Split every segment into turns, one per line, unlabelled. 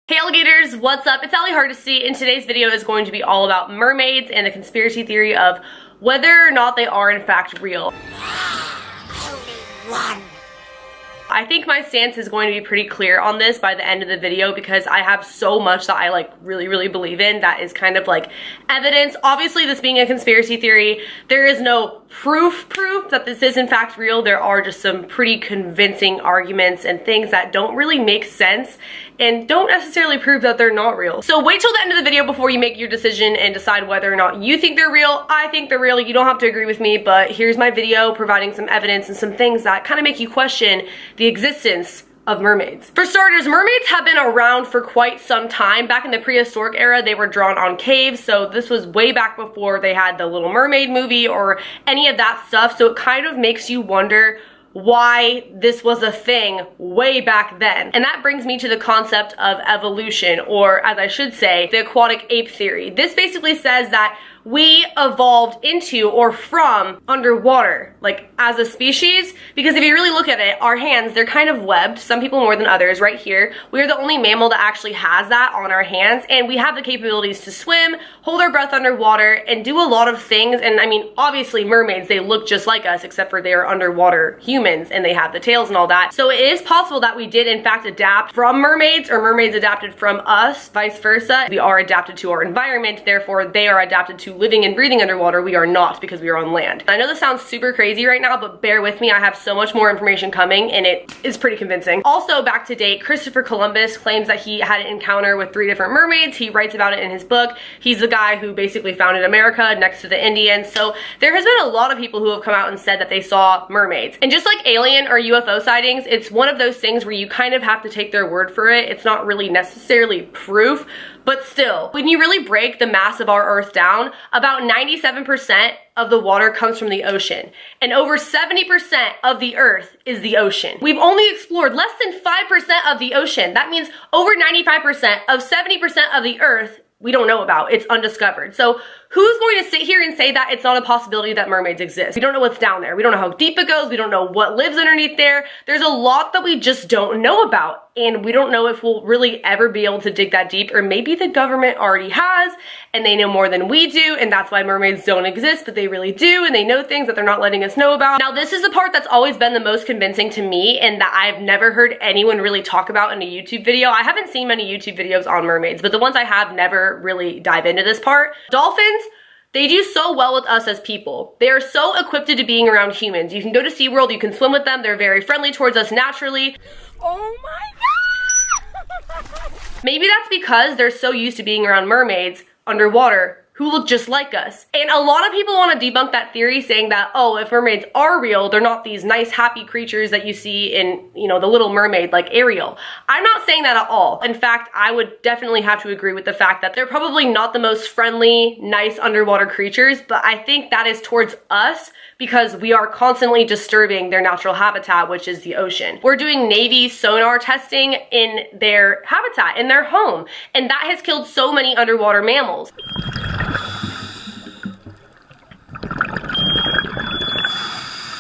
Hey alligators, what's up? It's Allie Hardesty, and today's video is going to be all about mermaids and the conspiracy theory of whether or not they are in fact real. Only one. I think my stance is going to be pretty clear on this by the end of the video because I have so much that I really believe in that is kind of like evidence. Obviously, this being a conspiracy theory, there is no proof that this is in fact real. There are just some pretty convincing arguments and things that don't really make sense and don't necessarily prove that they're not real. So wait till the end of the video before you make your decision and decide whether or not you think they're real. I think they're real. You don't have to agree with me, but here's my video providing some evidence and some things that kind of make you question the existence of mermaids. For starters, mermaids have been around for quite some time. Back in the prehistoric era, they were drawn on caves, so this was way back before they had the Little Mermaid movie or any of that stuff, so it kind of makes you wonder why this was a thing way back then. And that brings me to the concept of evolution, or as I should say, the aquatic ape theory. This basically says that we evolved into or from underwater, like as a species, because if you really look at it, our hands, they're kind of webbed, some people more than others. Right here, we're the only mammal that actually has that on our hands, and we have the capabilities to swim, hold our breath underwater, and do a lot of things. And I mean, obviously mermaids, they look just like us, except for they are underwater humans and they have the tails and all that. So it is possible that we did in fact adapt from mermaids, or mermaids adapted from us, vice versa. We are adapted to our environment, therefore they are adapted to living and breathing underwater. We are not, because we are on land. I know this sounds super crazy right now, but bear with me. I have so much more information coming and it is pretty convincing. Also, back to date, Christopher Columbus claims that he had an encounter with 3 different mermaids. He writes about it in his book. He's the guy who basically founded America next to the Indians. So there has been a lot of people who have come out and said that they saw mermaids. And just like alien or UFO sightings, it's one of those things where you kind of have to take their word for it. It's not really necessarily proof, but still, when you really break the mass of our Earth down, about 97% of the water comes from the ocean, and over 70% of the Earth is the ocean. We've only explored less than 5% of the ocean. That means over 95% of 70% of the Earth we don't know about. It's undiscovered. So who's going to sit here and say that it's not a possibility that mermaids exist? We don't know what's down there. We don't know how deep it goes. We don't know what lives underneath there. There's a lot that we just don't know about, and we don't know if we'll really ever be able to dig that deep, or maybe the government already has and they know more than we do, and that's why mermaids don't exist, but they really do, and they know things that they're not letting us know about. Now, this is the part that's always been the most convincing to me and that I've never heard anyone really talk about in a YouTube video. I haven't seen many YouTube videos on mermaids, but the ones I have never really dive into this part. Dolphins, they do so well with us as people. They are so equipped to being around humans. You can go to SeaWorld, you can swim with them, they're very friendly towards us naturally. Oh my God! Maybe that's because they're so used to being around mermaids underwater who look just like us. And a lot of people want to debunk that theory, saying that, oh, if mermaids are real, they're not these nice, happy creatures that you see in, the Little Mermaid, like Ariel. I'm not saying that at all. In fact, I would definitely have to agree with the fact that they're probably not the most friendly, nice underwater creatures, but I think that is towards us because we are constantly disturbing their natural habitat, which is the ocean. We're doing Navy sonar testing in their habitat, in their home, and that has killed so many underwater mammals.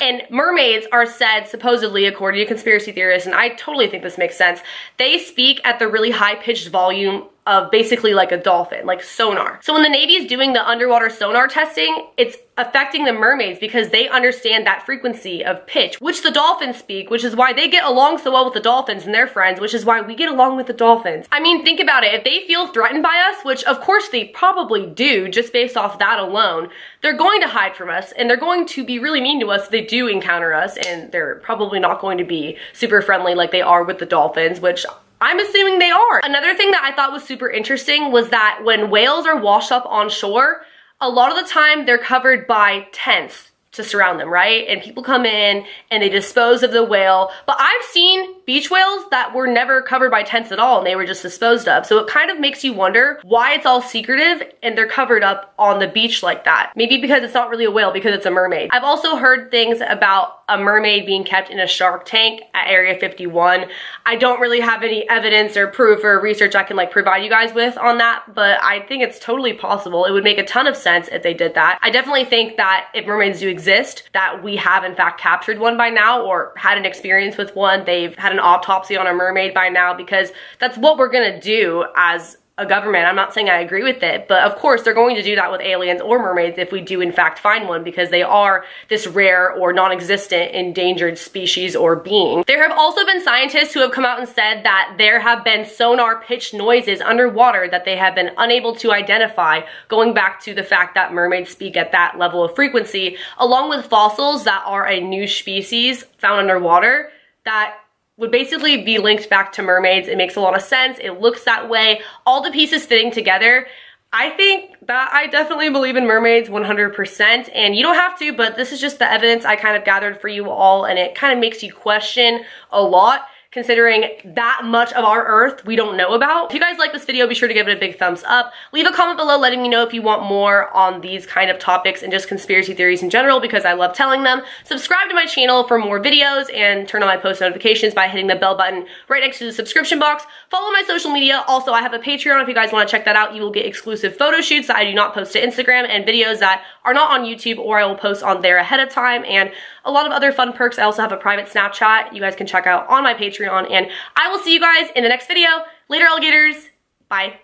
And mermaids are said, supposedly, according to conspiracy theorists, and I totally think this makes sense, they speak at the really high-pitched volume of basically like a dolphin, like sonar. So when the Navy is doing the underwater sonar testing, it's affecting the mermaids because they understand that frequency of pitch, which the dolphins speak, which is why they get along so well with the dolphins and their friends, which is why we get along with the dolphins. I mean, think about it. If they feel threatened by us, which of course they probably do just based off that alone, they're going to hide from us and they're going to be really mean to us if they do encounter us, and they're probably not going to be super friendly like they are with the dolphins, which I'm assuming they are. Another thing that I thought was super interesting was that when whales are washed up on shore, a lot of the time they're covered by tents to surround them, right? And people come in and they dispose of the whale. But I've seen beach whales that were never covered by tents at all and they were just disposed of. So it kind of makes you wonder why it's all secretive and they're covered up on the beach like that. Maybe because it's not really a whale, because it's a mermaid. I've also heard things about a mermaid being kept in a shark tank at Area 51. I don't really have any evidence or proof or research I can provide you guys with on that, but I think it's totally possible. It would make a ton of sense if they did that. I definitely think that if mermaids do exist, that we have in fact captured one by now or had an experience with one. They've had an an autopsy on a mermaid by now, because that's what we're gonna do as a government. I'm not saying I agree with it, but of course they're going to do that with aliens or mermaids if we do in fact find one, because they are this rare or non-existent endangered species or being. There have also been scientists who have come out and said that there have been sonar pitched noises underwater that they have been unable to identify, going back to the fact that mermaids speak at that level of frequency, along with fossils that are a new species found underwater that would basically be linked back to mermaids. It makes a lot of sense. It looks that way. All the pieces fitting together. I think that I definitely believe in mermaids 100%, and you don't have to, but this is just the evidence I kind of gathered for you all, and it kind of makes you question a lot, considering that much of our Earth we don't know about. If you guys like this video, be sure to give it a big thumbs up. Leave a comment below letting me know if you want more on these kind of topics and just conspiracy theories in general, because I love telling them. Subscribe to my channel for more videos and turn on my post notifications by hitting the bell button right next to the subscription box. Follow my social media. Also, I have a Patreon. If you guys want to check that out, you will get exclusive photo shoots that I do not post to Instagram, and videos that are not on YouTube, or I will post on there ahead of time, and a lot of other fun perks. I also have a private Snapchat you guys can check out on my Patreon, and I will see you guys in the next video. Later, alligators. Bye.